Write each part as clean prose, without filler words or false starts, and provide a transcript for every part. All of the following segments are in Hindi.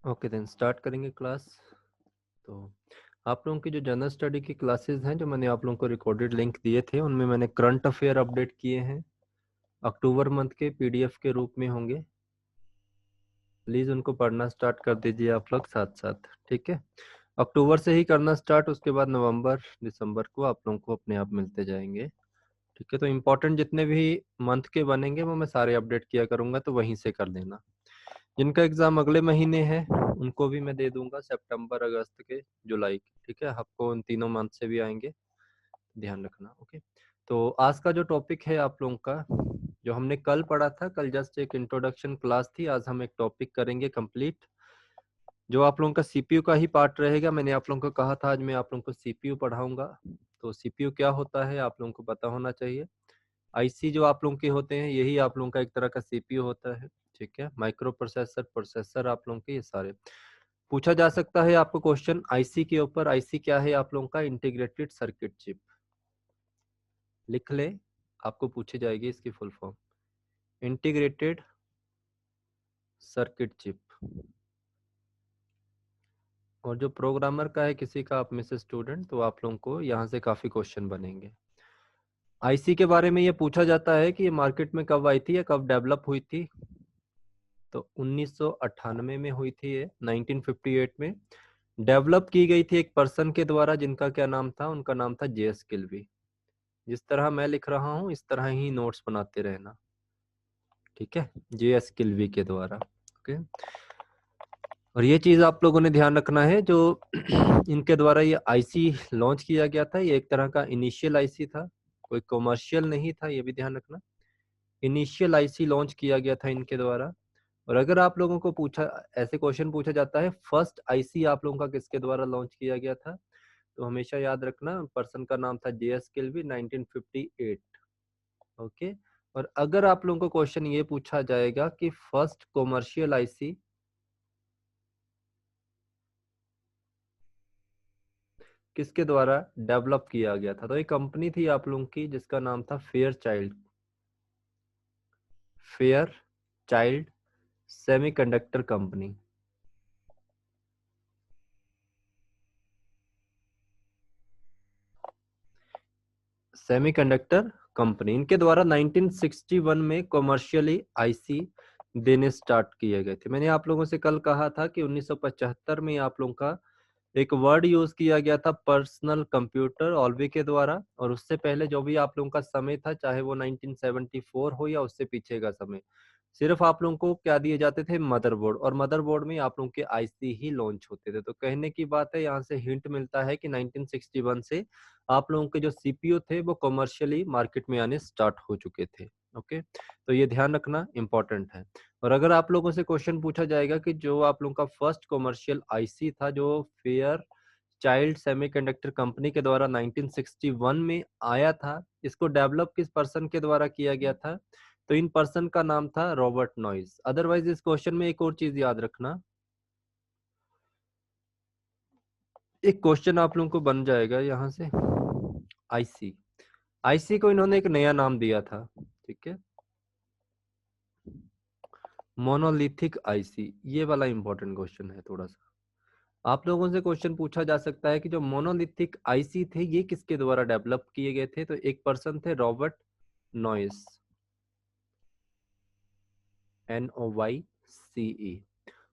ओके देन स्टार्ट करेंगे क्लास। तो आप लोगों की जो जनरल स्टडी की क्लासेस हैं जो मैंने आप लोगों को रिकॉर्डेड लिंक दिए थे उनमें मैंने करंट अफेयर अपडेट किए हैं। अक्टूबर मंथ के पीडीएफ के रूप में होंगे। प्लीज़ उनको पढ़ना स्टार्ट कर दीजिए आप लोग साथ साथ, ठीक है। अक्टूबर से ही करना स्टार्ट, उसके बाद नवंबर दिसंबर को आप लोगों को अपने आप मिलते जाएंगे, ठीक है। तो इम्पोर्टेंट जितने भी मंथ के बनेंगे वो मैं सारे अपडेट किया करूँगा, तो वहीं से कर देना। जिनका एग्जाम अगले महीने है उनको भी मैं दे दूंगा, सितंबर अगस्त के जुलाई के, ठीक है। आपको उन तीनों मंथ से भी आएंगे, ध्यान रखना, ओके। तो आज का जो टॉपिक है आप लोगों का, जो हमने कल पढ़ा था, कल जस्ट एक इंट्रोडक्शन क्लास थी, आज हम एक टॉपिक करेंगे कंप्लीट जो आप लोगों का सीपीयू का ही पार्ट रहेगा। मैंने आप लोगों को कहा था आज मैं आप लोगों को सीपीयू पढ़ाऊंगा। तो सीपीयू क्या होता है आप लोगों को पता होना चाहिए। आईसी जो आप लोगों के होते हैं यही आप लोगों का एक तरह का सीपीयू होता है, ठीक है। माइक्रो प्रोसेसर, प्रोसेसर आप लोगों के ये सारे पूछा जा सकता है आपको क्वेश्चन आईसी के ऊपर। आईसी क्या है आप लोगों का? Integrated circuit chip. लिख ले, आपको पूछी जाएगी इसकी full form, integrated circuit chip. और जो प्रोग्रामर का है किसी का आप में से स्टूडेंट, तो आप लोगों को यहाँ से काफी क्वेश्चन बनेंगे। आईसी के बारे में ये पूछा जाता है कि ये मार्केट में कब आई थी या कब डेवलप हुई थी। तो 1998 में हुई थी ये, 1958 में डेवलप की गई थी एक पर्सन के द्वारा, जिनका क्या नाम था? उनका नाम था जेएस किल्वी। जिस तरह मैं लिख रहा हूँ इस तरह ही नोट्स बनाते रहना, ठीक है। जेएस किल्वी के द्वारा, ओके। और ये चीज आप लोगों ने ध्यान रखना है, जो इनके द्वारा ये आईसी लॉन्च किया गया था, ये एक तरह का इनिशियल आईसी था, कोई कमर्शियल नहीं था, ये भी ध्यान रखना। इनिशियल आईसी लॉन्च किया गया था इनके द्वारा। और अगर आप लोगों को पूछा, ऐसे क्वेश्चन पूछा जाता है फर्स्ट आईसी आप लोगों का किसके द्वारा लॉन्च किया गया था, तो हमेशा याद रखना पर्सन का नाम था जेएस किल्वी, 1958, ओके। और अगर आप लोगों को क्वेश्चन ये पूछा जाएगा कि फर्स्ट कॉमर्शियल आईसी किसके द्वारा डेवलप किया गया था, तो एक कंपनी थी आप लोगों की जिसका नाम था fair child, fair child semiconductor company. Semiconductor company, इनके द्वारा 1961 में कॉमर्शियली आईसी देने स्टार्ट किए गए थे। मैंने आप लोगों से कल कहा था कि 1975 में आप लोगों का एक वर्ड यूज किया गया था पर्सनल कंप्यूटर ऑल्वी के द्वारा। और उससे पहले जो भी आप लोगों का समय था, चाहे वो 1974 हो या उससे पीछे का समय, सिर्फ आप लोगों को क्या दिए जाते थे? मदरबोर्ड। और मदरबोर्ड में आप लोगों के आईसी ही लॉन्च होते थे। तो कहने की बात है, यहाँ से हिंट मिलता है कि 1961 से आप लोगों के जो सीपीयू थे वो कॉमर्शियली मार्केट में आने स्टार्ट हो चुके थे, ओके। तो ये ध्यान रखना इंपॉर्टेंट है। और अगर आप लोगों से क्वेश्चन पूछा जाएगा कि जो आप लोगों का फर्स्ट कॉमर्शियल आईसी था जो फेयर चाइल्ड सेमीकंडक्टर कंपनी के द्वारा 1961 में आया था, इसको डेवलप किस पर्सन के द्वारा किया गया था? तो इन पर्सन का नाम था रॉबर्ट नॉइस। अदरवाइज इस क्वेश्चन में एक और चीज याद रखना, एक क्वेश्चन आप लोगों को बन जाएगा यहाँ से, आईसी। आईसी को इन्होंने एक नया नाम दिया था, ठीक है, मोनोलिथिक आईसी। ये वाला इंपॉर्टेंट क्वेश्चन है थोड़ा सा। आप लोगों से क्वेश्चन पूछा जा सकता है कि जो मोनोलिथिक आईसी थे ये किसके द्वारा डेवलप किए गए थे, तो एक पर्सन थे Robert noise, NOYCE।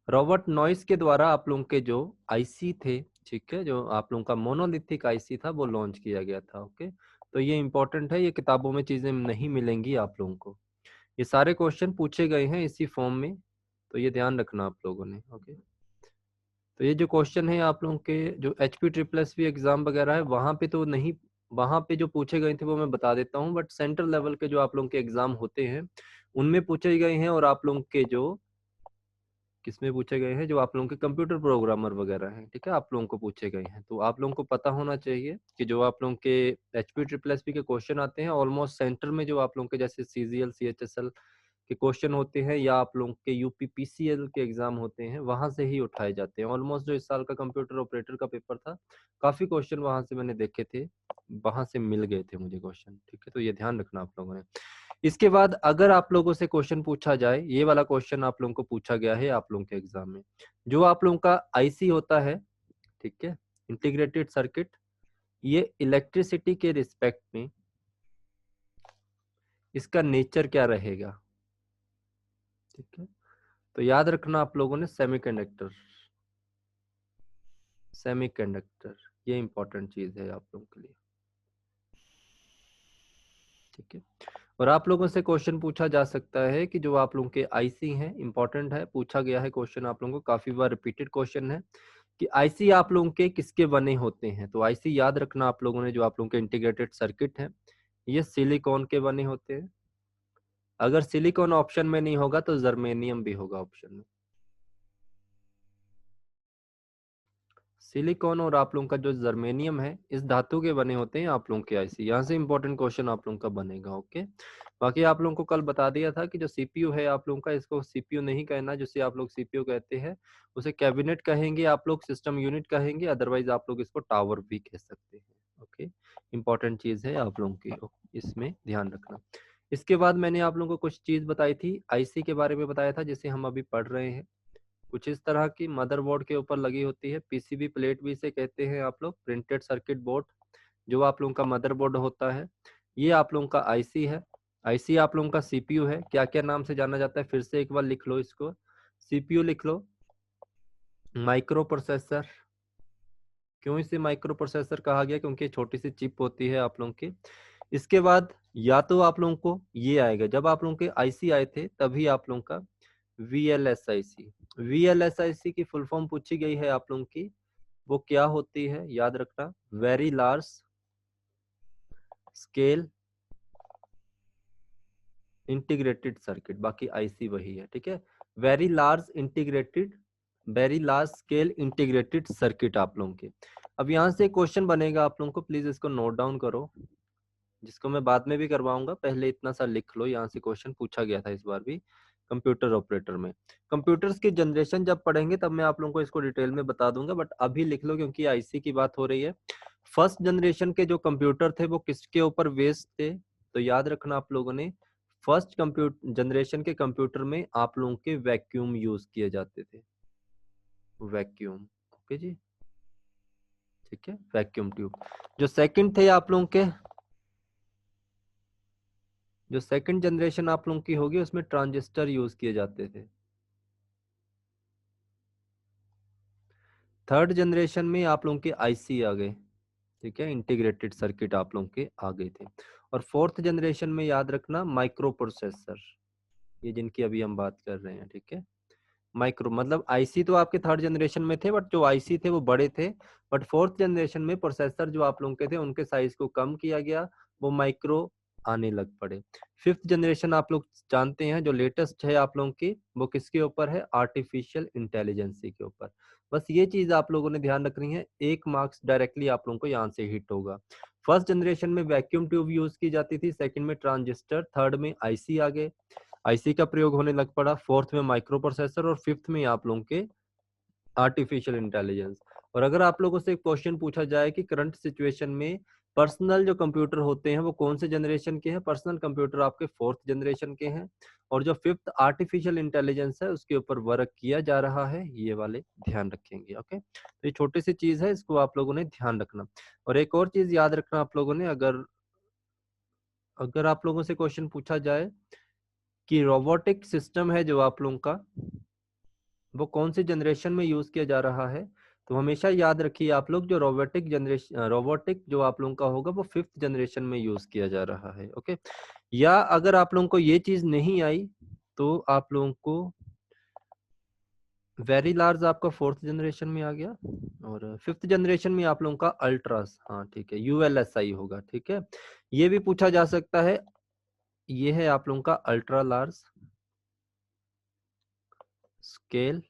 Robert noise के द्वारा आप लोगों के जो आईसी थे, ठीक है, जो आप लोगों का मोनोलिथिक आईसी था वो लॉन्च किया गया था, ओके। तो ये इंपॉर्टेंट है, ये किताबों में चीजें नहीं मिलेंगी आप लोगों को। ये सारे क्वेश्चन पूछे गए हैं इसी फॉर्म में, तो ये ध्यान रखना आप लोगों ने, ओके। तो ये जो क्वेश्चन है आप लोगों के जो HP SSS एग्जाम वगैरह है वहां पे तो नहीं, वहां पे जो पूछे गए थे वो मैं बता देता हूँ, बट सेंट्रल लेवल के जो आप लोगों के एग्जाम होते हैं उनमें पूछे गए हैं। और आप लोगों के जो किसमें पूछे गए हैं, जो आप लोगों के कंप्यूटर प्रोग्रामर वगैरह हैं, ठीक है, आप लोगों को पूछे गए हैं। तो आप लोगों को पता होना चाहिए कि जो आप लोगों के HP SSS के क्वेश्चन आते हैं ऑलमोस्ट सेंटर में, जो आप लोगों के जैसे CGL CHSL के क्वेश्चन होते हैं या आप लोगों के UPPCL के एग्जाम होते हैं वहां से ही उठाए जाते हैं। ऑलमोस्ट जो इस साल का कंप्यूटर ऑपरेटर का पेपर था, काफी क्वेश्चन वहां से मैंने देखे थे, वहां से मिल गए थे मुझे क्वेश्चन, ठीक है। तो ये ध्यान रखना आप लोगों ने। इसके बाद अगर आप लोगों से क्वेश्चन पूछा जाए, ये वाला क्वेश्चन आप लोगों को पूछा गया है आप लोगों के एग्जाम में, जो आप लोगों का आईसी होता है, ठीक है, इंटीग्रेटेड सर्किट, ये इलेक्ट्रिसिटी के रिस्पेक्ट में इसका नेचर क्या रहेगा, ठीक है। तो याद रखना आप लोगों ने सेमीकंडक्टर, सेमीकंडक्टर ये इंपॉर्टेंट चीज है आप लोगों के लिए, ठीक है। और आप लोगों से क्वेश्चन पूछा जा सकता है कि जो आप लोगों के आईसी हैं, इंपॉर्टेंट है, पूछा गया है क्वेश्चन आप लोगों को, काफी बार रिपीटेड क्वेश्चन है कि आईसी आप लोगों के किसके बने होते हैं। तो आईसी याद रखना आप लोगों ने, जो आप लोगों के इंटीग्रेटेड सर्किट है, ये सिलिकॉन के बने होते हैं। अगर सिलिकॉन ऑप्शन में नहीं होगा तो जर्मेनियम भी होगा ऑप्शन में। सिलिकॉन और आप लोगों का जो जर्मेनियम है, इस धातु के बने होते हैं आप लोगों के आईसी। यहाँ से इंपॉर्टेंट क्वेश्चन आप लोगों का बनेगा, ओके। बाकी आप लोगों को कल बता दिया था कि जो सीपीयू है आप लोगों का, इसको सीपीयू नहीं कहना, जिसे आप लोग सीपीयू कहते हैं उसे कैबिनेट कहेंगे आप लोग, सिस्टम यूनिट कहेंगे, अदरवाइज आप लोग इसको टावर भी कह सकते हैं, ओके। इंपॉर्टेंट चीज है आप लोगों की, इसमें ध्यान रखना। इसके बाद मैंने आप लोगों को कुछ चीज बताई थी, आईसी के बारे में बताया था, जिसे हम अभी पढ़ रहे हैं। कुछ इस तरह की मदरबोर्ड के ऊपर लगी होती है, पीसीबी प्लेट भी इसे कहते हैं आप लोग, प्रिंटेड सर्किट बोर्ड, जो आप लोगों का मदरबोर्ड होता है। ये आप लोगों का आईसी है, आईसी आप लोगों का सीपीयू है। क्या क्या नाम से जाना जाता है, फिर से एक बार लिख लो इसको। सीपीयू लिख लो, माइक्रो प्रोसेसर। क्यों इसे माइक्रो प्रोसेसर कहा गया, क्योंकि छोटी सी चिप होती है आप लोगों की। इसके बाद या तो आप लोगों को ये आएगा, जब आप लोगों के आईसी आए थे तभी आप लोगों का वीएलएसआईसी, वीएलएसआईसी की फुल फॉर्म पूछी गई है आप लोगों की, वो क्या होती है याद रखना, very large scale integrated circuit. बाकी आईसी वही है, ठीक है। Very large integrated, very large scale integrated circuit आप लोगों के। अब यहाँ से क्वेश्चन बनेगा आप लोगों को, प्लीज इसको नोट डाउन करो, जिसको मैं बाद में भी करवाऊंगा, पहले इतना सा लिख लो। यहाँ से क्वेश्चन पूछा गया था इस बार भी कंप्यूटर ऑपरेटर में। कंप्यूटर्स की जनरेशन जब पढ़ेंगे तब मैं आप लोगों को इसको डिटेल में बता दूंगा, बट अभी लिख लो क्योंकि आईसी की बात हो रही है। फर्स्ट जनरेशन के जो कंप्यूटर थे वो किसके ऊपर बेस्ड थे, तो याद रखना आप लोगों ने, फर्स्ट कंप्यूटर जनरेशन के कंप्यूटर में आप लोगों के वैक्यूम यूज किए जाते थे, वैक्यूम, ओके जी, ठीक है, वैक्यूम ट्यूब। जो सेकंड थे आप लोगों के, जो सेकंड जनरेशन आप लोगों की होगी उसमें ट्रांजिस्टर यूज किए जाते थे। थर्ड जनरेशन में आप लोगों के आईसी आ गए, ठीक है, इंटीग्रेटेड सर्किट आप लोगों के आ गए थे। और फोर्थ जनरेशन में याद रखना माइक्रो प्रोसेसर, ये जिनकी अभी हम बात कर रहे हैं, ठीक है। माइक्रो मतलब आईसी तो आपके थर्ड जनरेशन में थे, बट जो आईसी थे वो बड़े थे, बट फोर्थ जनरेशन में प्रोसेसर जो आप लोगों के थे उनके साइज को कम किया गया, वो माइक्रो आने लग पड़े। फिफ्थ जनरेशन आप लोग जानते हैं, जो लेटेस्ट है आप लोगों की, वो किसके ऊपर है, आर्टिफिशियल इंटेलिजेंसी के ऊपर। बस ये चीज आप लोगों ने ध्यान रखनी है, एक मार्क्स डायरेक्टली आप लोगों को यहाँ से हिट होगा। फर्स्ट जनरेशन में वैक्यूम ट्यूब यूज की जाती थी, सेकंड में ट्रांजिस्टर, थर्ड में आईसी आ गए, आईसी का प्रयोग होने लग पड़ा, फोर्थ में माइक्रो प्रोसेसर, और फिफ्थ में आप लोगों के आर्टिफिशियल इंटेलिजेंस। और अगर आप लोगों से क्वेश्चन पूछा जाए कि करंट सिचुएशन में पर्सनल जो कंप्यूटर होते हैं वो कौन से जनरेशन के हैं, पर्सनल कंप्यूटर आपके फोर्थ जनरेशन के हैं, और जो फिफ्थ आर्टिफिशियल इंटेलिजेंस है उसके ऊपर वर्क किया जा रहा है, ये वाले ध्यान रखेंगे, ओके। तो ये छोटी सी चीज है, इसको आप लोगों ने ध्यान रखना। और एक और चीज याद रखना आप लोगों ने, अगर अगर आप लोगों से क्वेश्चन पूछा जाए कि रोबोटिक सिस्टम है जो आप लोगों का, वो कौन से जनरेशन में यूज किया जा रहा है, तो हमेशा याद रखिए आप लोग, जो रोबोटिक जनरेशन, रोबोटिक जो आप लोगों का होगा वो फिफ्थ जनरेशन में यूज किया जा रहा है, ओके। या अगर आप लोगों को ये चीज नहीं आई तो आप लोगों को वेरी लार्ज आपका फोर्थ जनरेशन में आ गया, और फिफ्थ जनरेशन में आप लोगों का अल्ट्रास, हाँ ठीक है, यूएलएसआई होगा, ठीक है। ये भी पूछा जा सकता है, ये है आप लोगों का ultra large scale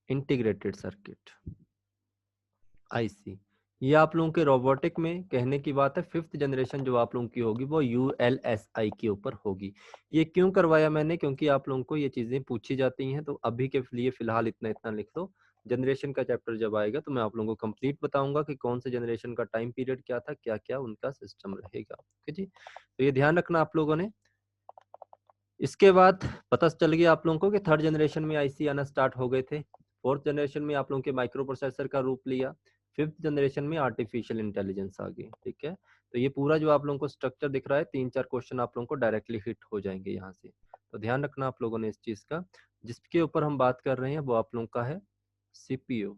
integrated circuit, IC. ये आप लोगों के रोबोटिक में कहने की बात है, फिफ्थ जनरेशन जो आप लोगों की होगी वो यूएलएसआई के ऊपर होगी। ये क्यों करवाया मैंने, क्योंकि आप लोगों को ये चीजें पूछी जाती हैं, तो अभी के लिए फिलहाल इतना इतना लिख लो, जनरेशन का चैप्टर जब आएगा तो मैं आप लोगों को कंप्लीट बताऊंगा कि कौन से जनरेशन का टाइम पीरियड क्या था, क्या क्या उनका सिस्टम रहेगा। ओके जी, तो ये ध्यान रखना आप लोगों ने। इसके बाद पता चल गया आप लोगों को कि थर्ड जनरेशन में आईसी आना स्टार्ट हो गए थे, फोर्थ जनरेशन में आप लोगों के माइक्रो प्रोसेसर का रूप लिया, फिफ्थ जनरेशन में आर्टिफिशियल इंटेलिजेंस आ गई। ठीक है, तो ये पूरा जो आप लोगों को स्ट्रक्चर दिख रहा है, 3-4 क्वेश्चन आप लोगों को डायरेक्टली हिट हो जाएंगे यहाँ से, तो ध्यान रखना आप लोगों ने इस चीज का। जिसके ऊपर हम बात कर रहे हैं वो आप लोगों का है सीपीयू।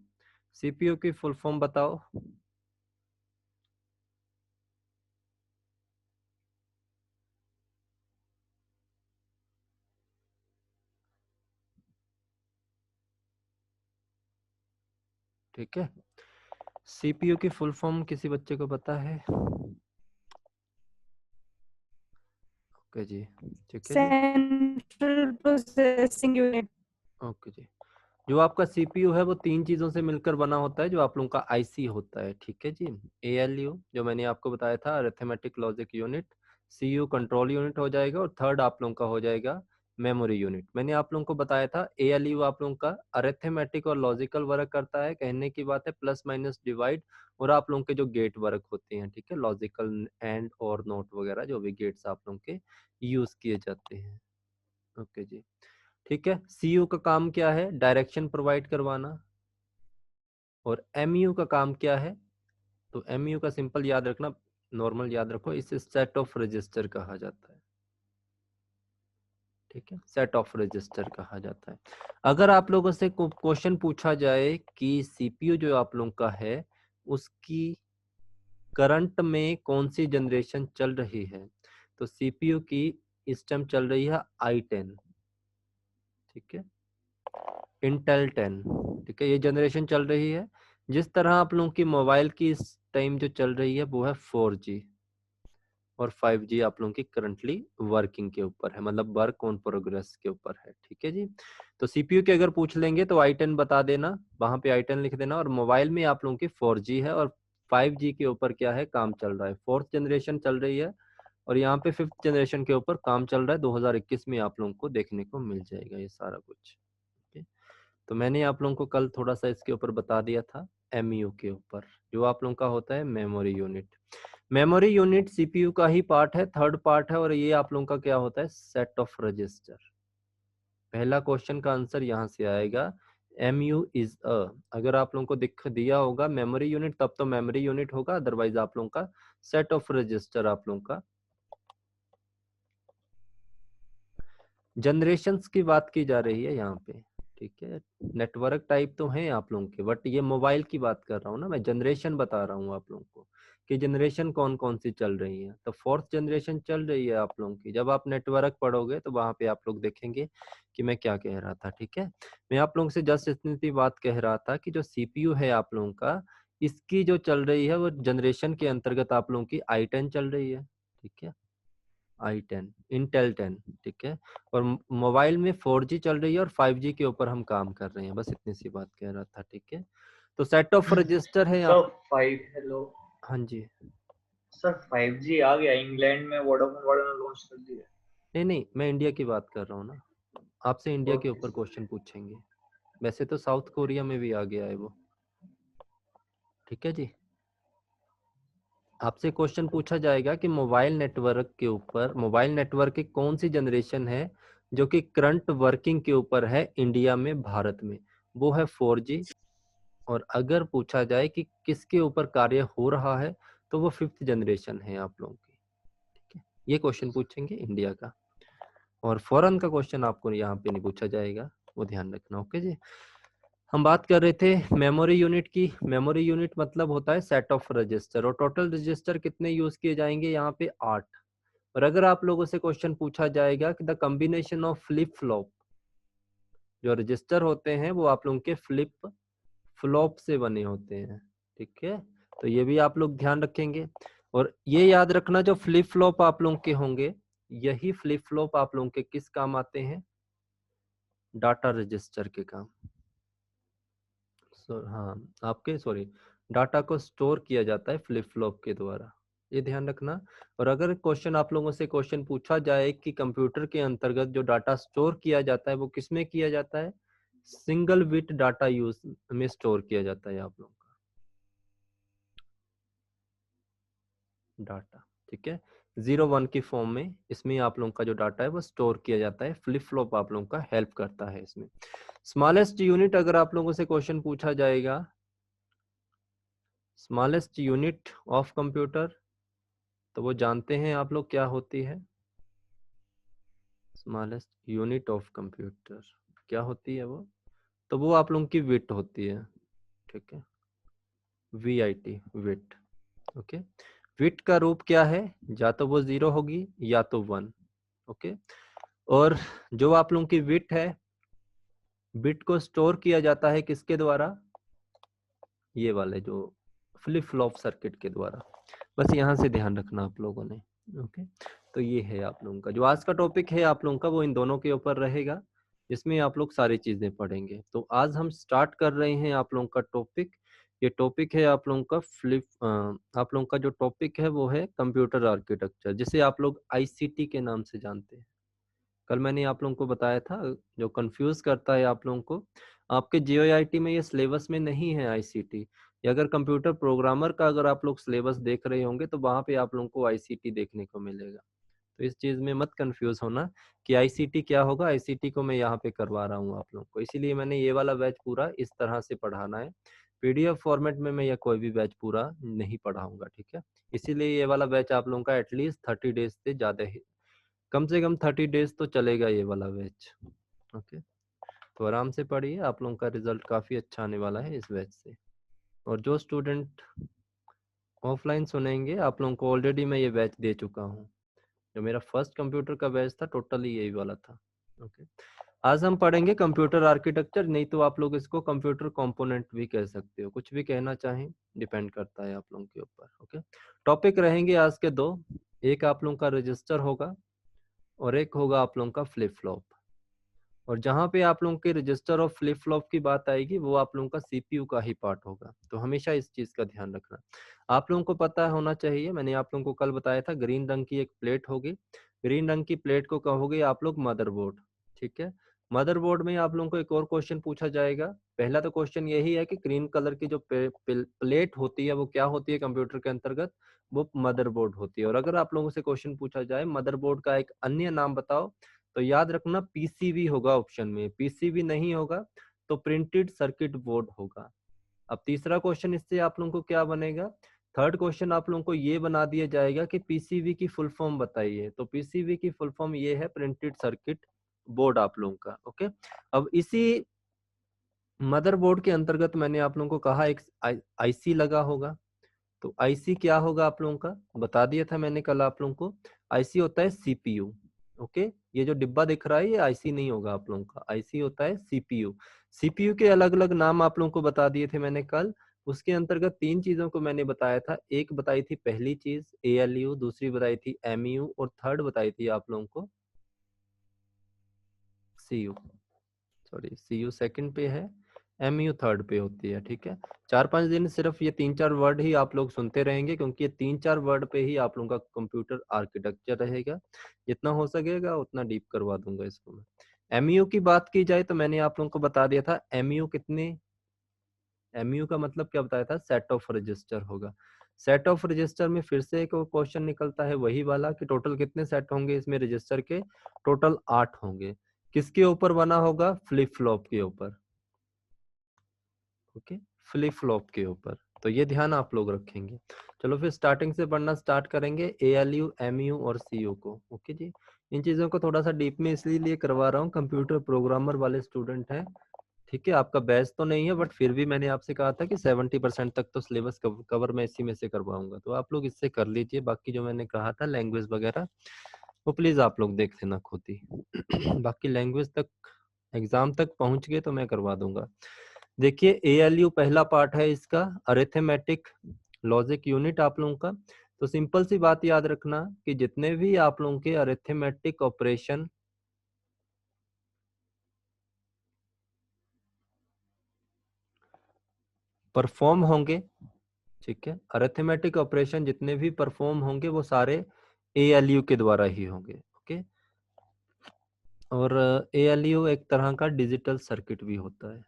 सीपीयू की फुल फॉर्म बताओ। ठीक है, सीपीयू की फुल फॉर्म किसी बच्चे को पता है? ओके जी, ठीक है जी, सेंट्रल प्रोसेसिंग यूनिट। ओके जी। जो आपका सीपीयू है वो 3 चीजों से मिलकर बना होता है, जो आप लोगों का आईसी होता है। ठीक है जी, एएलयू जो मैंने आपको बताया था, arithmetic logic unit, CU control unit हो जाएगा, और थर्ड आप लोगों का हो जाएगा मेमोरी यूनिट। मैंने आप लोगों को बताया था एएलयू आप लोगों का अरिथमेटिक और लॉजिकल वर्क करता है, कहने की बात है प्लस माइनस डिवाइड, और आप लोगों के जो गेट वर्क होते हैं, ठीक है, लॉजिकल एंड और नोट वगैरह जो भी गेट्स आप लोगों के यूज किए जाते हैं। ओके जी, ठीक है। सीयू का काम क्या है? डायरेक्शन प्रोवाइड करवाना। और एमयू का काम क्या है? तो एमयू का सिंपल याद रखना, नॉर्मल याद रखो, इसे सेट ऑफ रजिस्टर कहा जाता है। ठीक है, सेट ऑफ रजिस्टर कहा जाता है। अगर आप लोगों से क्वेश्चन पूछा जाए कि सीपीयू जो आप लोगों का है उसकी करंट में कौन सी जनरेशन चल रही है, तो सीपीयू की इस टाइम चल रही है i10। ठीक है, इंटेल 10। ठीक है, ये जनरेशन चल रही है। जिस तरह आप लोगों की मोबाइल की इस टाइम जो चल रही है वो है 4G, और 5G आप लोगों की करंटली वर्किंग के ऊपर है, मतलब वर्क ऑन प्रोग्रेस के ऊपर है। ठीक है जी, तो सीपीयू के अगर पूछ लेंगे तो i10 बता देना, वहां पे i10 लिख देना, और मोबाइल में आप लोगों की 4G है और 5G के ऊपर क्या है, काम चल रहा है, फोर्थ जनरेशन चल रही है, और यहाँ पे फिफ्थ जनरेशन के ऊपर काम चल रहा है। 2021 में आप लोगों को देखने को मिल जाएगा ये सारा कुछ। ठीक है, तो मैंने आप लोगों को कल थोड़ा सा इसके ऊपर बता दिया था, एमयू के ऊपर, जो आप लोगों का होता है memory unit. Memory unit CPU का ही पार्ट है, थर्ड पार्ट है, और ये आप लोगों का क्या होता है, सेट ऑफ रजिस्टर। पहला क्वेश्चन का आंसर यहाँ से आएगा, एमयू इज अ, अगर आप लोगों को दिख दिया होगा मेमोरी यूनिट तब तो मेमोरी यूनिट होगा, अदरवाइज आप लोगों का सेट ऑफ रजिस्टर आप लोगों का। जनरेशन्स की बात की जा रही है यहाँ पे। ठीक है, नेटवर्क टाइप तो हैं आप लोगों के, बट ये मोबाइल की बात कर रहा हूँ ना मैं, जनरेशन बता रहा हूँ आप लोगों को कि जनरेशन कौन कौन सी चल रही है। तो फोर्थ जनरेशन चल रही है आप लोगों की। जब आप नेटवर्क पढ़ोगे तो वहां पे आप लोग देखेंगे कि मैं क्या कह रहा था। ठीक है, मैं आप लोगों से जस्ट इतनी सी बात कह रहा था कि जो सीपीयू है आप लोगों का, इसकी जो चल रही है वो जनरेशन के अंतर्गत आप लोगों की i10 चल रही है। ठीक है, i10 इंटेल 10। ठीक है, और मोबाइल में 4G चल रही है और 5G के ऊपर हम काम कर रहे हैं, बस इतनी सी बात कह रहा था। ठीक है, तो सेट ऑफ रजिस्टर है यहाँ सर पे। 5 हेलो हाँ जी, सर 5G आ गया इंग्लैंड में, वोडाफोन वालों ने लॉन्च कर दिया। नहीं नहीं, मैं इंडिया की बात कर रहा हूँ ना, आपसे इंडिया के ओके ऊपर सर। क्वेश्चन पूछेंगे। वैसे तो साउथ कोरिया में भी आ गया है वो। ठीक है जी, आपसे क्वेश्चन पूछा जाएगा कि मोबाइल नेटवर्क के ऊपर, मोबाइल नेटवर्क की कौन सी जनरेशन है जो कि करंट वर्किंग के ऊपर है इंडिया में, भारत में, वो है 4G। और अगर पूछा जाए कि किसके ऊपर कार्य हो रहा है तो वो फिफ्थ जनरेशन है आप लोगों की। ठीक है, ये क्वेश्चन पूछेंगे इंडिया का, और फॉरेन का क्वेश्चन आपको यहाँ पे नहीं पूछा जाएगा, वो ध्यान रखना। ओके जी, हम बात कर रहे थे मेमोरी यूनिट की। मेमोरी यूनिट मतलब होता है सेट ऑफ रजिस्टर, और टोटल रजिस्टर कितने यूज किए जाएंगे यहाँ पे, 8। और अगर आप लोगों से क्वेश्चन पूछा जाएगा कि the combination of flip flop, जो रजिस्टर होते हैं वो आप लोगों के फ्लिप फ्लॉप से बने होते हैं। ठीक है, तो ये भी आप लोग ध्यान रखेंगे, और ये याद रखना जो फ्लिप फ्लॉप आप लोगों के होंगे, यही फ्लिप फ्लॉप आप लोगों के किस काम आते हैं, डाटा रजिस्टर के काम। हाँ, आपके सॉरी, डाटा को स्टोर किया जाता है फ्लिप फ्लॉप के द्वारा, ये ध्यान रखना। और अगर क्वेश्चन आप लोगों से क्वेश्चन पूछा जाए कि कंप्यूटर के अंतर्गत जो डाटा स्टोर किया जाता है वो किसमें किया जाता है, सिंगल बिट डाटा यूज में स्टोर किया जाता है आप लोगों का डाटा, ठीक है। 0 1 की फॉर्म में इसमें आप लोगों का जो डाटा है वो स्टोर किया जाता है। फ्लिप फ्लॉप आप लोगों का हेल्प करता है इसमें। स्मॉलेस्ट यूनिट अगर आप लोगों से क्वेश्चन पूछा जाएगा, स्मॉलेस्ट यूनिट ऑफ कंप्यूटर, तो वो जानते हैं आप लोग क्या होती है। स्मॉलेस्ट यूनिट ऑफ कंप्यूटर क्या होती है वो, तो वो आप लोगों की विट होती है, ठीक है। VIT, विट, ओके। विट का रूप क्या है, या तो वो 0 होगी या तो 1, ओके। और जो आप लोगों की विट है, बिट को स्टोर किया जाता है किसके द्वारा, ये वाले जो फ्लिप फ्लॉप सर्किट के द्वारा। बस यहाँ से ध्यान रखना आप लोगों ने, ओके। तो ये है आप लोगों का जो आज का टॉपिक है आप लोगों का, वो इन दोनों के ऊपर रहेगा, जिसमें आप लोग सारी चीजें पढ़ेंगे। तो आज हम स्टार्ट कर रहे हैं आप लोगों का टॉपिक। ये टॉपिक है आप लोगों का आप लोगों का जो टॉपिक है वो है कंप्यूटर आर्किटेक्चर, जिसे आप लोग ICT के नाम से जानते हैं। कल मैंने आप लोगों को बताया था, जो कंफ्यूज करता है आप लोगों को, आपके JOIT में ये सिलेबस में नहीं है ICT। या अगर कंप्यूटर प्रोग्रामर का अगर आप लोग सिलेबस देख रहे होंगे तो वहां पे आप लोगों को ICT देखने को मिलेगा। तो इस चीज में मत कंफ्यूज होना कि ICT क्या होगा। ICT को मैं यहाँ पे करवा रहा हूँ आप लोगों को, इसीलिए मैंने ये वाला बैच पूरा इस तरह से पढ़ाना है। PDF फॉर्मेट में मैं या कोई भी बैच पूरा नहीं पढ़ाऊंगा, ठीक है। इसीलिए ये वाला बैच आप लोगों का एटलीस्ट 30 डेज से ज्यादा ही, कम से कम 30 डेज तो चलेगा ये वाला बैच, ओके। तो आराम से पढ़िए, आप लोगों का रिजल्ट काफी अच्छा आने वाला है इस बैच से। और जो स्टूडेंट ऑफलाइन सुनेंगे, आप लोगों को ऑलरेडी मैं ये बैच दे चुका हूँ। जो मेरा फर्स्ट कंप्यूटर का बैच था टोटली यही वाला था, ओके। आज हम पढ़ेंगे कंप्यूटर आर्किटेक्चर, नहीं तो आप लोग इसको कंप्यूटर कंपोनेंट भी कह सकते हो, कुछ भी कहना चाहें, डिपेंड करता है आप लोगों के ऊपर, ओके। टॉपिक रहेंगे आज के दो, एक आप लोगों का रजिस्टर होगा और एक होगा आप लोगों का फ्लिप फ्लॉप। और जहाँ पे आप लोगों के रजिस्टर और फ्लिप फ्लॉप की बात आएगी, वो आप लोगों का CPU का ही पार्ट होगा। तो हमेशा इस चीज का ध्यान रखना। आप लोगों को पता होना चाहिए, मैंने आप लोगों को कल बताया था, ग्रीन रंग की एक प्लेट होगी। ग्रीन रंग की प्लेट को कहोगे आप लोग मदरबोर्ड, ठीक है। मदरबोर्ड में आप लोगों को एक और क्वेश्चन पूछा जाएगा। पहला तो क्वेश्चन यही है कि ग्रीन कलर की जो प्लेट होती है वो क्या होती है कंप्यूटर के अंतर्गत, वो मदरबोर्ड होती है। और अगर आप लोगों से क्वेश्चन पूछा जाए मदरबोर्ड का एक अन्य नाम बताओ, तो याद रखना PCB होगा ऑप्शन में। PCB नहीं होगा तो प्रिंटेड सर्किट बोर्ड होगा। अब तीसरा क्वेश्चन इससे आप लोगों को क्या बनेगा, थर्ड क्वेश्चन आप लोगों को ये बना दिया जाएगा कि PCB की फुल फॉर्म बताइए। तो PCB की फुल फॉर्म ये है प्रिंटेड सर्किट बोर्ड आप लोगों का, ओके। अब इसी मदरबोर्ड के अंतर्गत मैंने आप लोगों को कहा एक IC लगा होगा। तो IC क्या होगा आप लोगों का, बता दिया था मैंने कल आप लोगों को। IC होता है CPU, ओके। ये जो डिब्बा दिख रहा है ये IC नहीं होगा आप लोगों का, IC होता है CPU। CPU के अलग अलग नाम आप लोगों को बता दिए थे मैंने कल। उसके अंतर्गत तीन चीजों को मैंने बताया था। एक बताई थी पहली चीज ALU, दूसरी बताई थी MU, और थर्ड बताई थी आप लोगों को CU। सॉरी, CU सेकंड पे है, MU थर्ड पे होती है, ठीक है। 4-5 दिन सिर्फ ये 3-4 वर्ड ही आप लोग सुनते रहेंगे, क्योंकि ये 3-4 वर्ड पे ही आप लोगों का कंप्यूटर आर्किटेक्चर रहेगा। जितना हो सकेगा उतना डीप करवा दूंगा इसको मैं। MU की बात की जाए तो मैंने आप लोगों को बता दिया था MU कितने, MU का मतलब क्या बताया था, सेट ऑफ रजिस्टर होगा। सेट ऑफ रजिस्टर में फिर से एक क्वेश्चन निकलता है वही वाला कि टोटल कितने सेट होंगे इसमें रजिस्टर के, टोटल 8 होंगे। किसके ऊपर बना होगा, फ्लिप फ्लॉप के ऊपर, ओके, फ्लिप फ्लॉप के ऊपर। तो ये ध्यान आप लोग रखेंगे। चलो फिर स्टार्टिंग से पढ़ना स्टार्ट करेंगे ALU, MU और CU को, ओके जी। इन चीजों को थोड़ा सा डीप में इसलिए करवा रहा हूँ, कंप्यूटर प्रोग्रामर वाले स्टूडेंट हैं, ठीक है। आपका बैच तो नहीं है, बट फिर भी मैंने आपसे कहा था कि 70% तक तो सिलेबस कवर मैं इसी में से करवाऊंगा। तो आप लोग इससे कर लीजिए। बाकी जो मैंने कहा था लैंग्वेज वगैरह, वो प्लीज आप लोग देख लेना खुद ही। बाकी लैंग्वेज तक एग्जाम तक पहुंच गए तो मैं करवा दूंगा। देखिए ALU पहला पार्ट है इसका, अरिथमेटिक लॉजिक यूनिट आप लोगों का। तो सिंपल सी बात याद रखना कि जितने भी आप लोगों के अरिथमेटिक ऑपरेशन परफॉर्म होंगे, ठीक है, अरिथमेटिक ऑपरेशन जितने भी परफॉर्म होंगे वो सारे ALU के द्वारा ही होंगे, ओके। और ALU एक तरह का डिजिटल सर्किट भी होता है।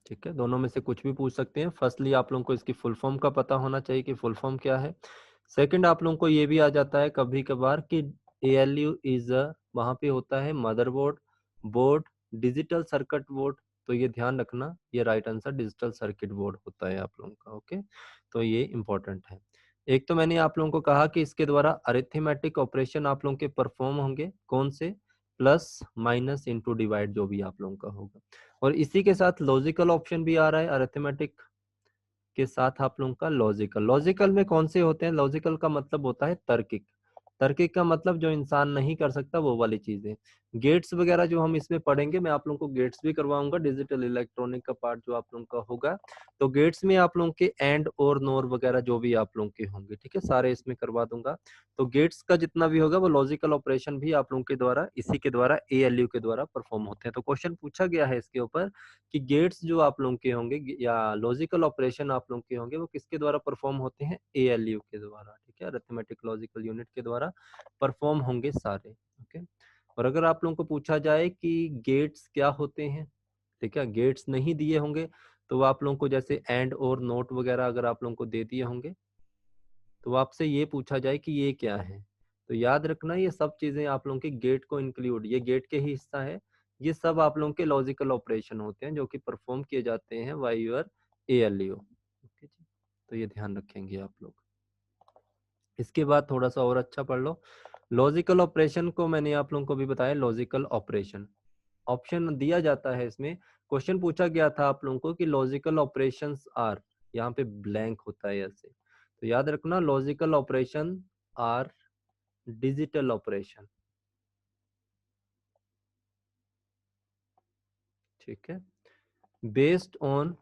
ठीक है, दोनों में से कुछ भी पूछ सकते हैं। फर्स्टली आप लोगों को इसकी फुल फॉर्म का पता होना चाहिए कि फुल फॉर्म क्या है। सेकंड आप लोगों को ये भी आ जाता है कभी कभार कि ALU इज वहां पे होता है motherboard, board, digital circuit board. तो ये ध्यान रखना, ये right answer digital circuit board होता है आप लोगों का। ओके, तो ये इंपॉर्टेंट है। एक तो मैंने आप लोगों को कहा कि इसके द्वारा अरिथमेटिक ऑपरेशन आप लोगों के परफॉर्म होंगे। कौन से? प्लस माइनस इंटू डिवाइड, जो भी आप लोगों का होगा। और इसी के साथ लॉजिकल ऑप्शन भी आ रहा है, अरिथमेटिक के साथ आप लोगों का लॉजिकल। लॉजिकल में कौन से होते हैं? लॉजिकल का मतलब होता है तार्किक। तार्किक का मतलब जो इंसान नहीं कर सकता वो वाली चीजें। गेट्स वगैरह जो हम इसमें पढ़ेंगे, मैं आप लोगों को गेट्स भी करवाऊंगा, डिजिटल इलेक्ट्रॉनिक का पार्ट जो आप लोगों का होगा। तो गेट्स में आप लोगों के एंड और नोर वगैरह जो भी आप लोगों के होंगे, ठीक है, सारे इसमें करवा दूंगा। तो गेट्स का जितना भी होगा वो लॉजिकल ऑपरेशन भी आप लोगों के द्वारा, इसी के द्वारा, ALU के द्वारा परफॉर्म होते हैं। तो क्वेश्चन पूछा गया है इसके ऊपर कि गेट्स जो आप लोगों के होंगे या लॉजिकल ऑपरेशन आप लोगों के होंगे वो किसके द्वारा परफॉर्म होते हैं? ALU के द्वारा। ठीक है, अरिथमेटिक लॉजिकल यूनिट के द्वारा परफॉर्म होंगे सारे। ओके, और अगर आप लोगों को पूछा जाए कि गेट्स क्या होते हैं, ठीक है, गेट्स नहीं दिए होंगे तो आप लोगों को जैसे एंड और नोट वगैरह अगर आप लोगों को दे दिए होंगे तो आपसे ये पूछा जाए कि ये क्या है, तो याद रखना ये सब चीजें आप लोगों के गेट को इंक्लूड, ये गेट के ही हिस्सा है। ये सब आप लोगों के लॉजिकल ऑपरेशन होते हैं जो कि परफॉर्म किए जाते हैं बाय योर ALU। ओके जी, तो ये ध्यान रखेंगे आप लोग। इसके बाद थोड़ा सा और अच्छा पढ़ लो। लॉजिकल ऑपरेशन को मैंने आप लोगों को भी बताया, लॉजिकल ऑपरेशन ऑप्शन दिया जाता है इसमें। क्वेश्चन पूछा गया था आप लोगों को कि लॉजिकल ऑपरेशंस आर, यहाँ पे ब्लैंक होता है ऐसे, तो याद रखना logical operation are digital operation. ठीक है, based on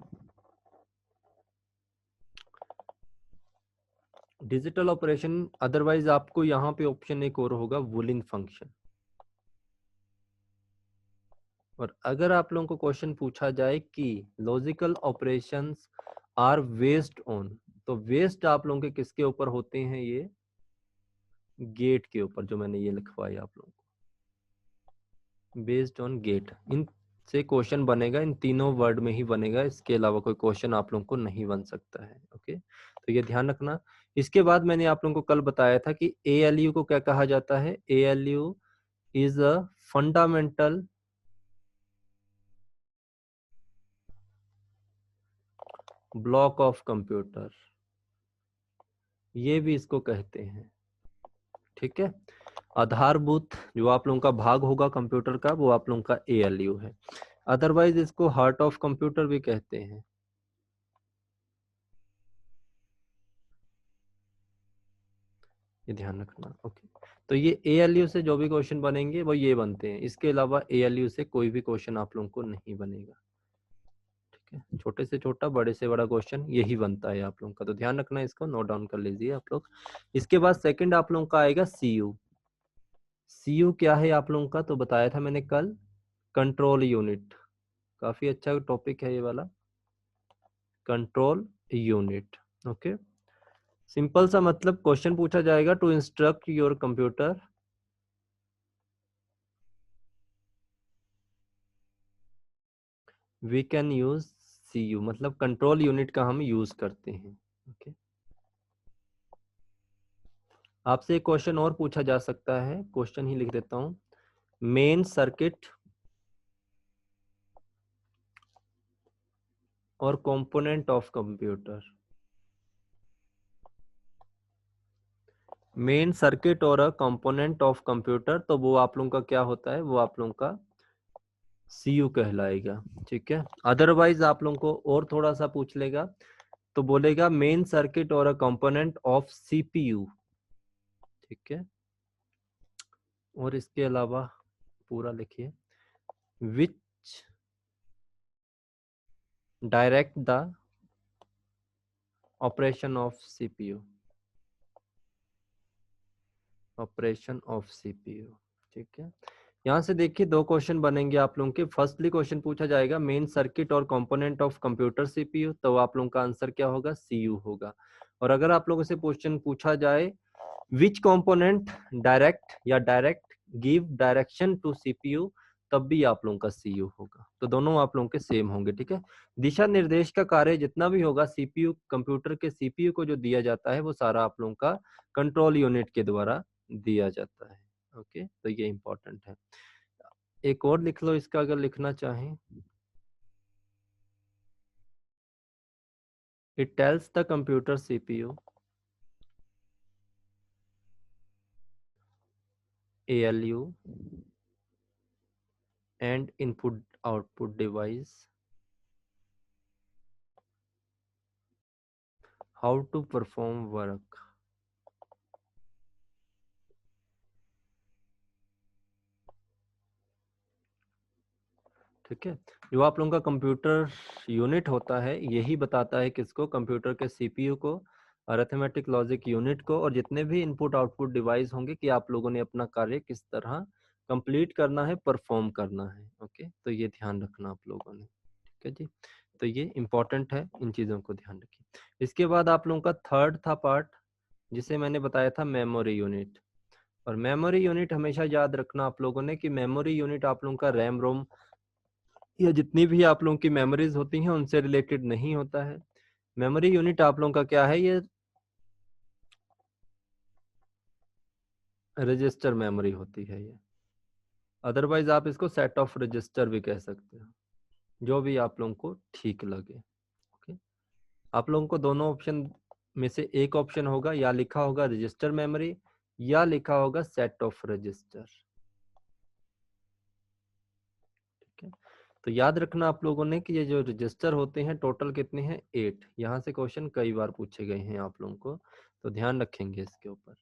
digital operation. Otherwise आपको यहाँ पे ऑप्शन एक और होगा, वुलिन फंक्शन। और अगर आप लोगों को क्वेश्चन पूछा जाए कि logical operations are based on, तो बेस्ड आप लोगों के किसके ऊपर होते हैं? ये गेट के ऊपर, जो मैंने ये लिखवाया आप लोगों को, बेस्ड ऑन गेट। इन से क्वेश्चन बनेगा, इन तीनों वर्ड में ही बनेगा, इसके अलावा कोई क्वेश्चन आप लोगों को नहीं बन सकता है। ओके, तो ये ध्यान रखना। इसके बाद मैंने आप लोगों को कल बताया था कि ALU को क्या कहा जाता है? ALU is a fundamental block of computer, ये भी इसको कहते हैं। ठीक है, आधारभूत जो आप लोगों का भाग होगा कंप्यूटर का, वो आप लोगों का ALU है। अदरवाइज इसको हार्ट ऑफ कंप्यूटर भी कहते हैं। ये ध्यान रखना। ओके, तो ये ALU से जो भी क्वेश्चन बनेंगे वो ये बनते हैं, इसके अलावा ALU से कोई भी क्वेश्चन आप लोगों को नहीं बनेगा। ठीक है, छोटे से छोटा, बड़े से बड़ा क्वेश्चन यही बनता है आप लोगों का, तो ध्यान रखना, इसको नोट डाउन कर लीजिए आप लोग। इसके बाद सेकंड आप लोगों का आएगा CU। CU क्या है आप लोगों का? तो बताया था मैंने कल, कंट्रोल यूनिट। काफी अच्छा टॉपिक है ये वाला, कंट्रोल यूनिट। ओके, सिंपल सा मतलब क्वेश्चन पूछा जाएगा to instruct your computer we can use CU, मतलब कंट्रोल यूनिट का हम यूज करते हैं। ओके, आपसे एक क्वेश्चन और पूछा जा सकता है, क्वेश्चन ही लिख देता हूं। मेन सर्किट और component of computer, main circuit और अ कंपोनेंट ऑफ कंप्यूटर, तो वो आप लोगों का क्या होता है? वो आप लोगों का CU कहलाएगा। ठीक है, अदरवाइज आप लोगों को और थोड़ा सा पूछ लेगा तो बोलेगा मेन सर्किट और अ कंपोनेंट ऑफ CPU। ठीक है, और इसके अलावा पूरा लिखिए, which direct the operation of CPU, operation of CPU। ठीक है, यहाँ से देखिए दो क्वेश्चन बनेंगे आप लोगों के। फर्स्टली क्वेश्चन पूछा जाएगा मेन सर्किट और कंपोनेंट ऑफ कंप्यूटर CPU, तो आप लोगों का आंसर क्या होगा? CU होगा। और अगर आप लोगों से क्वेश्चन पूछा जाए विच कंपोनेंट डायरेक्ट या direct give direction to CPU, तब भी आप लोगों का सीयू होगा। तो दोनों आप लोगों के सेम होंगे, ठीक है। दिशा निर्देश का कार्य जितना भी होगा सीपीयू, कंप्यूटर के सीपीयू को जो दिया जाता है वो सारा आप लोगों का कंट्रोल यूनिट के द्वारा दिया जाता है। ओके, तो ये इंपॉर्टेंट है। एक और लिख लो इसका अगर लिखना चाहें। It tells the computer CPU, ALU, and input output device how to perform work. ठीक है, जो आप लोगों का कंप्यूटर यूनिट होता है यही बताता है किसको, कंप्यूटर के सीपीयू को, अरिथमेटिक लॉजिक यूनिट को, और जितने भी इनपुट आउटपुट डिवाइस होंगे कि आप लोगों ने अपना कार्य किस तरह कंप्लीट करना है, परफॉर्म करना है। ओके, तो ये ध्यान रखना आप लोगों ने, ठीक है जी। तो ये इंपॉर्टेंट है, इन चीज़ों को ध्यान रखिए। इसके बाद आप लोगों का थर्ड था पार्ट, जिसे मैंने बताया था मेमोरी यूनिट। और मेमोरी यूनिट हमेशा याद रखना आप लोगों ने कि मेमोरी यूनिट आप लोगों का रैम रोम या जितनी भी आप लोगों की मेमोरीज होती हैं उनसे रिलेटेड नहीं होता है। मेमोरी यूनिट आप लोगों का क्या है, ये रजिस्टर मेमोरी होती है ये। अदरवाइज आप इसको सेट ऑफ रजिस्टर भी कह सकते हो, जो भी आप लोगों को ठीक लगे। ओके, आप लोगों को दोनों ऑप्शन में से एक ऑप्शन होगा, या लिखा होगा रजिस्टर मेमोरी या लिखा होगा सेट ऑफ रजिस्टर। ठीक है, तो याद रखना आप लोगों ने कि ये जो रजिस्टर होते हैं टोटल कितने हैं, 8। यहाँ से क्वेश्चन कई बार पूछे गए हैं आप लोगों को, तो ध्यान रखेंगे इसके ऊपर।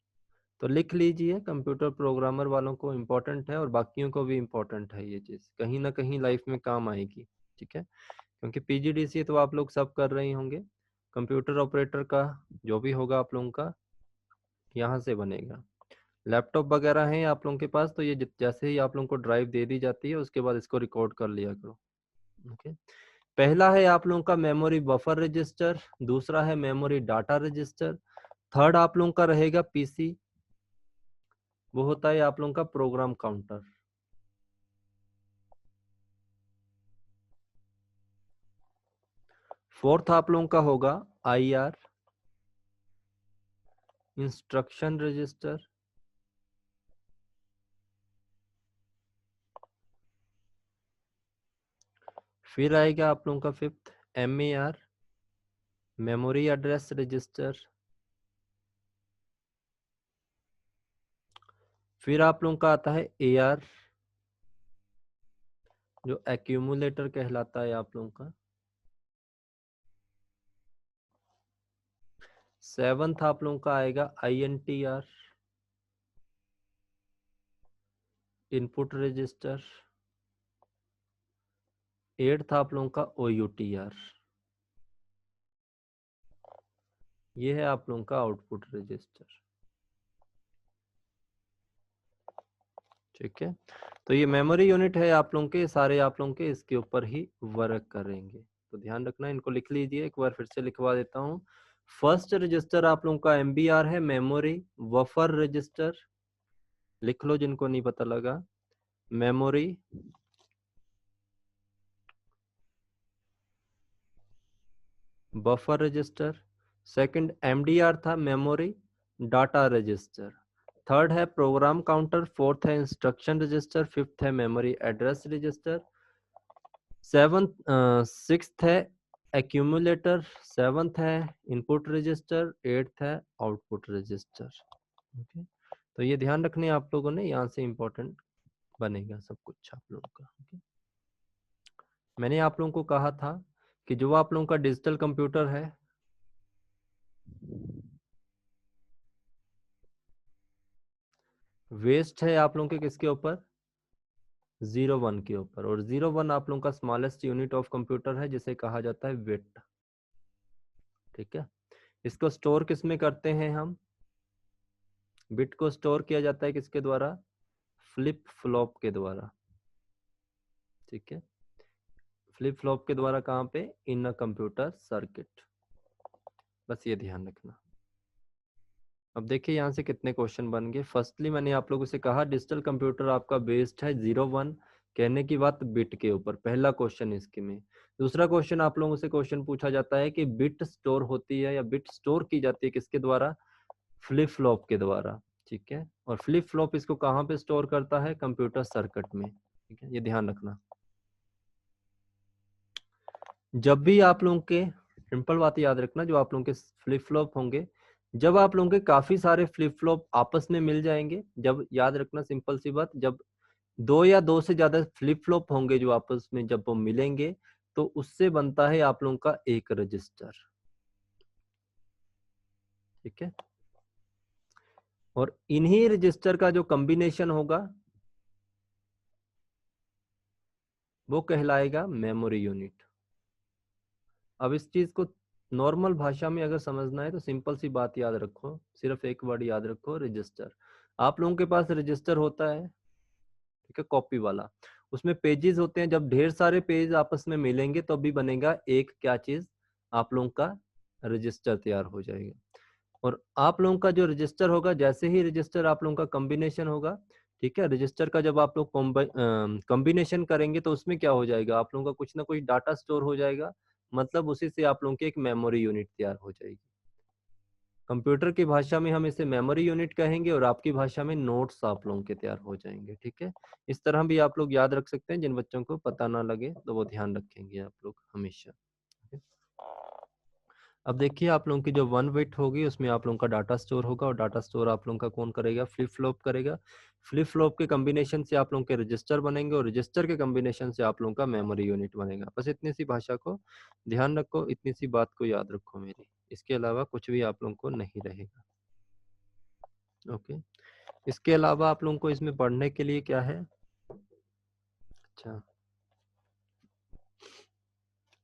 तो लिख लीजिए, कंप्यूटर प्रोग्रामर वालों को इम्पोर्टेंट है और बाकियों को भी इम्पोर्टेंट है, ये चीज़ कहीं ना कहीं लाइफ में काम आएगी। ठीक है, क्योंकि पीजीडीसी तो आप लोग सब कर रहे होंगे, कंप्यूटर ऑपरेटर का जो भी होगा आप लोगों का यहाँ से बनेगा। लैपटॉप वगैरह हैं आप लोगों के पास, तो ये जैसे ही आप लोगों को ड्राइव दे दी जाती है उसके बाद इसको रिकॉर्ड कर लिया करो। ओके, पहला है आप लोगों का मेमोरी बफर रजिस्टर, दूसरा है मेमोरी डाटा रजिस्टर, थर्ड आप लोगों का रहेगा पीसी, वो होता है आप लोगों का प्रोग्राम काउंटर। फोर्थ आप लोगों का होगा आईआर, इंस्ट्रक्शन रजिस्टर। फिर आएगा आप लोगों का fifth MAR, memory address register. फिर आप लोगों का आता है एआर, जो एक्यूमुलेटर कहलाता है आप लोगों का। सेवंथ आप लोगों का आएगा आईएनटीआर, इनपुट रजिस्टर। एट्थ आप लोगों का ओयूटीआर, ये है आप लोगों का आउटपुट रजिस्टर। ठीक है, तो ये मेमोरी यूनिट है आप लोगों के, सारे आप लोगों के इसके ऊपर ही वर्क करेंगे, तो ध्यान रखना। इनको लिख लीजिए, एक बार फिर से लिखवा देता हूँ। फर्स्ट रजिस्टर आप लोगों का एमबीआर है, मेमोरी बफर रजिस्टर, लिख लो जिनको नहीं पता लगा, memory buffer register. Second MDR था, मेमोरी डाटा रजिस्टर। थर्ड है प्रोग्राम काउंटर, फोर्थ है इंस्ट्रक्शन रजिस्टर, फिफ्थ है मेमोरी एड्रेस रजिस्टर, सिक्स्थ है एक्यूमुलेटर, सेवंथ है इनपुट रजिस्टर, एट्थ है आउटपुट रजिस्टर। ओके, तो ये ध्यान रखने आप लोगों ने, यहाँ से इंपॉर्टेंट बनेगा सब कुछ आप लोगों का। ओके, मैंने आप लोगों को कहा था कि जो आप लोगों का डिजिटल कंप्यूटर है वेस्ट है आप लोगों के किसके ऊपर, 01 के ऊपर, और 01 आप लोगों का स्मॉलेस्ट यूनिट ऑफ कंप्यूटर है जिसे कहा जाता है बिट। ठीक है, इसको स्टोर किस में करते हैं हम, बिट को स्टोर किया जाता है किसके द्वारा, फ्लिप फ्लॉप के द्वारा। ठीक है, फ्लिप फ्लॉप के द्वारा, कहाँ पे, इन अ कंप्यूटर सर्किट। बस ये ध्यान रखना। अब देखिए यहाँ से कितने क्वेश्चन बन गए। फर्स्टली मैंने आप लोगों से कहा डिजिटल कंप्यूटर आपका बेस्ड है 0-1 कहने की बात बिट के ऊपर, पहला क्वेश्चन इसके में। दूसरा क्वेश्चन आप लोगों से क्वेश्चन पूछा जाता है कि बिट स्टोर होती है या बिट स्टोर की जाती है किसके द्वारा, फ्लिप फ्लॉप के द्वारा, ठीक है। और फ्लिप फ्लॉप इसको कहाँ पे स्टोर करता है, कंप्यूटर सर्किट में, ठीक है, ये ध्यान रखना। जब भी आप लोगों के, सिंपल बात याद रखना, जो आप लोगों के फ्लिप फ्लॉप होंगे, जब आप लोगों के काफी सारे फ्लिप फ्लॉप आपस में मिल जाएंगे, जब, याद रखना सिंपल सी बात, जब दो या दो से ज्यादा फ्लिप फ्लॉप होंगे जो आपस में जब वो मिलेंगे, तो उससे बनता है आप लोगों का एक रजिस्टर, ठीक है। और इन्हीं रजिस्टर का जो कॉम्बिनेशन होगा वो कहलाएगा मेमोरी यूनिट। अब इस चीज को नॉर्मल भाषा में अगर समझना है तो सिंपल सी बात याद रखो, सिर्फ एक वर्ड याद रखो, रजिस्टर। आप लोगों के पास रजिस्टर होता है, ठीक है, कॉपी वाला, उसमें पेजेस होते हैं, जब ढेर सारे पेज आपस में मिलेंगे तो भी बनेगा एक क्या चीज, आप लोगों का रजिस्टर तैयार हो जाएगा। और आप लोगों का जो रजिस्टर होगा, जैसे ही रजिस्टर आप लोगों का कॉम्बिनेशन होगा, ठीक है, रजिस्टर का जब आप लोग कॉम्बिनेशन करेंगे तो उसमें क्या हो जाएगा, आप लोगों का कुछ ना कुछ डाटा स्टोर हो जाएगा, मतलब उसी से आप लोगों की एक मेमोरी यूनिट तैयार हो जाएगी। कंप्यूटर की भाषा में हम इसे मेमोरी यूनिट कहेंगे और आपकी भाषा में नोट्स आप लोगों के तैयार हो जाएंगे, ठीक है। इस तरह भी आप लोग याद रख सकते हैं, जिन बच्चों को पता ना लगे तो वो ध्यान रखेंगे आप लोग हमेशा। अब देखिए आप लोगों की जो 1 बिट होगी उसमें आप लोगों का डाटा स्टोर होगा, और डाटा स्टोर आप लोगों का कौन करेगा, फ्लिप फ्लॉप करेगा। फ्लिप फ्लॉप के कॉम्बिनेशन से आप लोगों के रजिस्टर बनेंगे, और रजिस्टर के कॉम्बिनेशन से आप लोगों का मेमोरी यूनिट बनेगा। बस इतनी सी भाषा को ध्यान रखो, इतनी सी बात को याद रखो मेरी, इसके अलावा कुछ भी आप लोगों को नहीं रहेगा। ओके, इसके अलावा आप लोगों को इसमें पढ़ने के लिए क्या है, अच्छा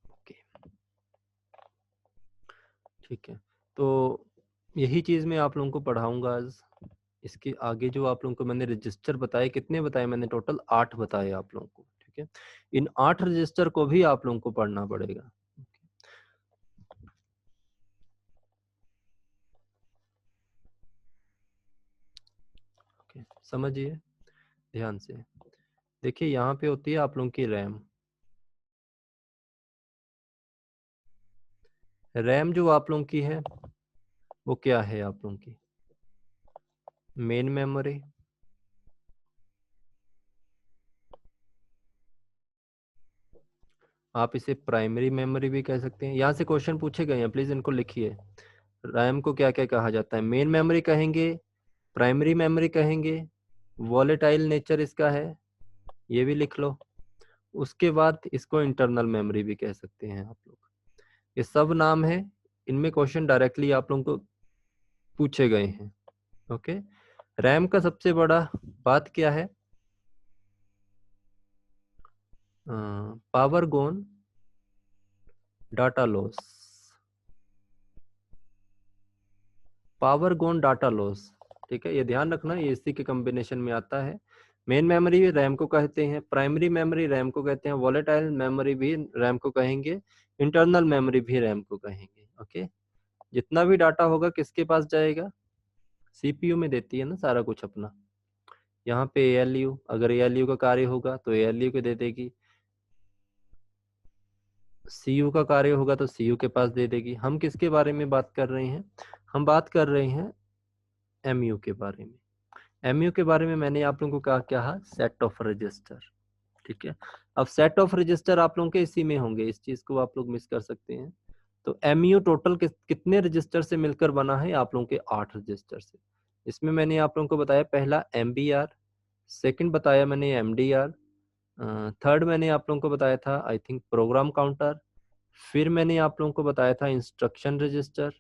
ओके, ठीक है। तो यही चीज मैं आप लोगों को पढ़ाऊंगा आज। इसके आगे जो आप लोगों को मैंने रजिस्टर बताए, कितने बताए मैंने, टोटल 8 बताए आप लोगों को, ठीक है। इन 8 रजिस्टर को भी आप लोगों को पढ़ना पड़ेगा। ओके, समझिए ध्यान से। देखिए यहाँ पे होती है आप लोगों की रैम। रैम जो आप लोगों की है वो क्या है, आप लोगों की मेन मेमोरी, आप इसे प्राइमरी मेमोरी भी कह सकते हैं। यहाँ से क्वेश्चन पूछे गए हैं, प्लीज इनको लिखिए। रैम को क्या क्या कहा जाता है, मेन मेमोरी कहेंगे, प्राइमरी मेमोरी कहेंगे, वॉलेटाइल नेचर इसका है, ये भी लिख लो। उसके बाद इसको इंटरनल मेमोरी भी कह सकते हैं आप लोग। ये सब नाम है, इनमें क्वेश्चन डायरेक्टली आप लोगों को पूछे गए हैं। ओके, रैम का सबसे बड़ा बात क्या है, पावर गोन डाटा लॉस, पावर गोन डाटा लॉस, ठीक है, ये ध्यान रखना, ये इसी के कॉम्बिनेशन में आता है। मेन मेमोरी रैम को कहते हैं, प्राइमरी मेमोरी रैम को कहते हैं, वॉलेटाइल मेमोरी भी रैम को कहेंगे, इंटरनल मेमोरी भी रैम को कहेंगे। ओके, जितना भी डाटा होगा किसके पास जाएगा, सीपीयू में देती है ना सारा कुछ अपना। यहाँ पे एएलयू, अगर एएलयू का कार्य होगा तो एएलयू को दे देगी, सीयू का कार्य होगा तो सीयू के पास दे देगी। हम किसके बारे में बात कर रहे हैं, हम बात कर रहे हैं एमयू के बारे में। एमयू के बारे में मैंने आप लोगों को कहा सेट ऑफ रजिस्टर, ठीक है। अब सेट ऑफ रजिस्टर आप लोगों के इसी में होंगे, इस चीज को आप लोग मिस कर सकते हैं। तो एमयू टोटल कितने रजिस्टर से मिलकर बना है, आप लोगों के 8 रजिस्टर से। इसमें मैंने आप लोगों को बताया, पहला एमबीआर, सेकंड बताया मैंने एमडीआर, थर्ड मैंने आप लोगों को बताया था आई थिंक प्रोग्राम काउंटर, फिर मैंने आप लोगों को बताया था इंस्ट्रक्शन रजिस्टर,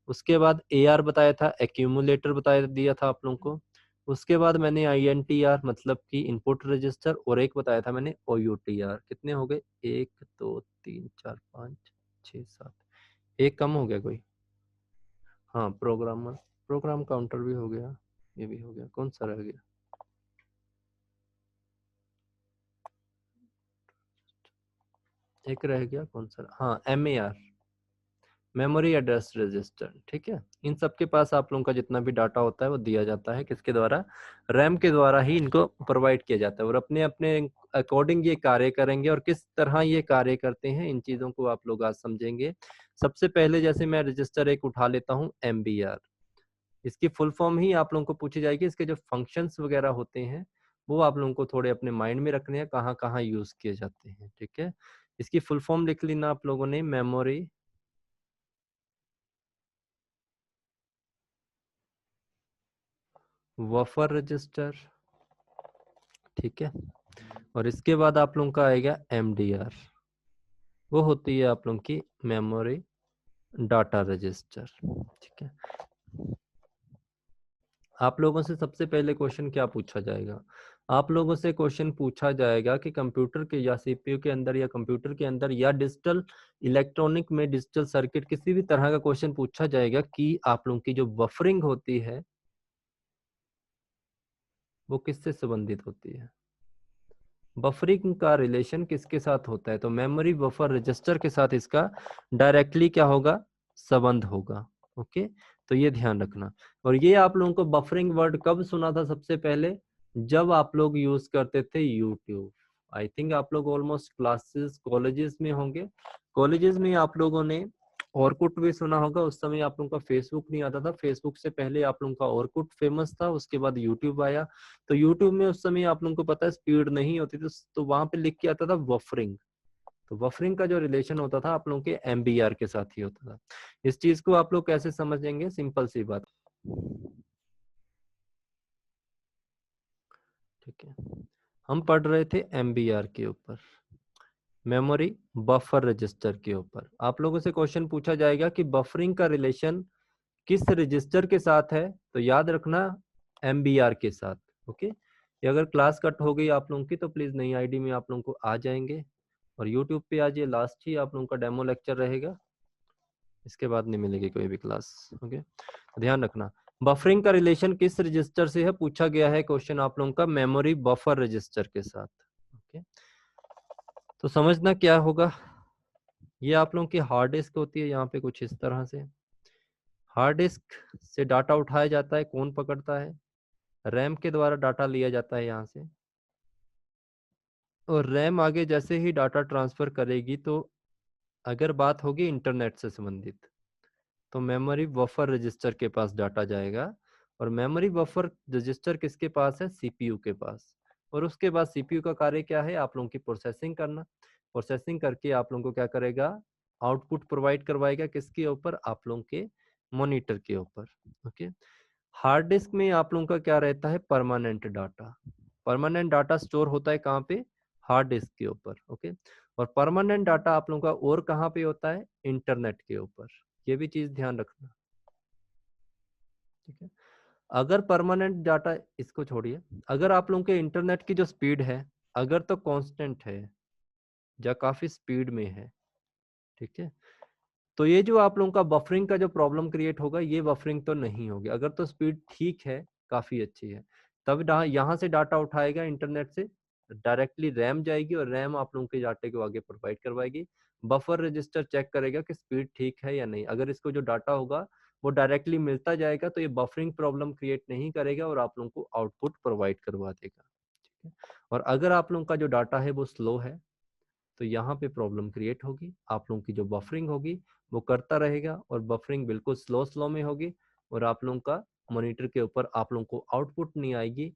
उसके बाद एआर बताया था, एक्यूमुलेटर बताया दिया था आप लोगों को, उसके बाद मैंने आईएनटीआर मतलब कि इनपुट रजिस्टर, और एक बताया था मैंने ओयूटीआर। कितने हो गए, 1 2 3 4 5 6 7, एक कम हो गया कोई, हाँ प्रोग्रामर, प्रोग्राम काउंटर भी हो गया, ये भी हो गया, कौन सा रह गया, एक रह गया, कौन सा, हाँ एमएआर, मेमोरी एड्रेस रजिस्टर, ठीक है। इन सब के पास आप लोगों का जितना भी डाटा होता है वो दिया जाता है किसके द्वारा, रैम के द्वारा ही इनको प्रोवाइड किया जाता है, और अपने अपने अकॉर्डिंग ये कार्य करेंगे, और किस तरह ये कार्य करते हैं इन चीजों को आप लोग आज समझेंगे। सबसे पहले जैसे मैं रजिस्टर एक उठा लेता हूँ MBR, इसकी फुल फॉर्म ही आप लोगों को पूछी जाएगी। इसके जो फंक्शंस वगैरह होते हैं वो आप लोगों को थोड़े अपने माइंड में रखने हैं, कहाँ कहाँ यूज किए जाते हैं, ठीक है। इसकी फुल फॉर्म लिख लेना आप लोगों ने, मेमोरी बफर रजिस्टर, ठीक है। और इसके बाद आप लोगों का आएगा MDR, वो होती है आप लोगों की मेमोरी डाटा रजिस्टर, ठीक है। आप लोगों से सबसे पहले क्वेश्चन क्या पूछा जाएगा, आप लोगों से क्वेश्चन पूछा जाएगा कि कंप्यूटर के या CPU के अंदर या कंप्यूटर के अंदर या डिजिटल इलेक्ट्रॉनिक में डिजिटल सर्किट किसी भी तरह का क्वेश्चन पूछा जाएगा कि आप लोगों की जो बफरिंग होती है वो किससे संबंधित होती है, बफरिंग का रिलेशन किसके साथ होता है, तो मेमोरी बफर रजिस्टर के साथ इसका डायरेक्टली क्या होगा, संबंध होगा, ओके। तो ये ध्यान रखना। और ये आप लोगों को बफरिंग वर्ड कब सुना था सबसे पहले, जब आप लोग यूज करते थे यूट्यूब। आई थिंक आप लोग ऑलमोस्ट क्लासेस कॉलेजेस में होंगे, कॉलेजेस में आप लोगों ने ऑरकुट भी सुना होगा। उस समय आप लोगों का फेसबुक नहीं आता था, फेसबुक से पहले आप लोगों का ऑरकुट फेमस था, उसके बाद यूट्यूब आया। तो यूट्यूब में उस समय आप लोगों को पता है स्पीड नहीं होती थी, तो वहां पे लिख के आता था बफरिंग। तो बफरिंग का जो रिलेशन होता था आप लोगों के MBR के साथ ही होता था। इस चीज को आप लोग कैसे समझेंगे, सिंपल सी बात, ठीक है। हम पढ़ रहे थे MBR के ऊपर, मेमोरी बफर रजिस्टर के ऊपर। आप लोगों से क्वेश्चन पूछा जाएगा कि बफरिंग का रिलेशन किस रजिस्टर के साथ है, तो याद रखना MBR के साथ, ओके। ये अगर क्लास कट हो गई आप लोगों की तो प्लीज नई ID में आप लोगों को आ जाएंगे, और यूट्यूब पे आज ये लास्ट ही आप लोगों का डेमो लेक्चर रहेगा, इसके बाद नहीं मिलेगी कोई भी क्लास, ओके। ध्यान रखना बफरिंग का रिलेशन किस रजिस्टर से है, पूछा गया है क्वेश्चन आप लोगों का मेमोरी बफर रजिस्टर के साथ, ओके। तो समझना क्या होगा, ये आप लोगों की हार्ड डिस्क होती है यहाँ पे कुछ इस तरह से, हार्ड डिस्क से डाटा उठाया जाता है, कौन पकड़ता है, रैम के द्वारा डाटा लिया जाता है यहाँ से, और रैम आगे जैसे ही डाटा ट्रांसफर करेगी, तो अगर बात होगी इंटरनेट से संबंधित तो मेमोरी बफर रजिस्टर के पास डाटा जाएगा, और मेमोरी बफर रजिस्टर किसके पास है, CPU के पास। और उसके बाद CPU का कार्य क्या है, आप लोगों की प्रोसेसिंग करना, प्रोसेसिंग करके आप लोगों को क्या करेगा, आउटपुट प्रोवाइड करवाएगा किसके ऊपर, आप लोगों के मॉनिटर के ऊपर, ओके। हार्ड डिस्क में आप लोगों का क्या रहता है, permanent data, permanent data store होता है कहाँ पे, हार्ड डिस्क के ऊपर, ओके। और परमानेंट डाटा आप लोगों का और कहाँ पे होता है, इंटरनेट के ऊपर, ये भी चीज ध्यान रखना, ठीक है। अगर परमानेंट डाटा, इसको छोड़िए, अगर आप लोगों के इंटरनेट की जो स्पीड है अगर तो कांस्टेंट है या काफी स्पीड में है, ठीक है, तो ये जो आप लोगों का बफरिंग का जो प्रॉब्लम क्रिएट होगा, ये बफरिंग तो नहीं होगी। अगर तो स्पीड ठीक है, काफी अच्छी है, तब यहाँ से डाटा उठाएगा इंटरनेट से, डायरेक्टली रैम जाएगी और रैम आप लोगों के डाटे को आगे प्रोवाइड करवाएगी। बफर रजिस्टर चेक करेगा कि स्पीड ठीक है या नहीं, अगर इसको जो डाटा होगा वो डायरेक्टली मिलता जाएगा तो ये बफरिंग प्रॉब्लम क्रिएट नहीं करेगा और आप लोगों को आउटपुट प्रोवाइड करवा देगा, ठीक है। और अगर आप लोगों का जो डाटा है वो स्लो है तो यहाँ पे प्रॉब्लम क्रिएट होगी, आप लोगों की जो बफरिंग होगी वो करता रहेगा, और बफरिंग बिल्कुल स्लो में होगी, और आप लोगों का मॉनिटर के ऊपर आप लोगों को आउटपुट नहीं आएगी,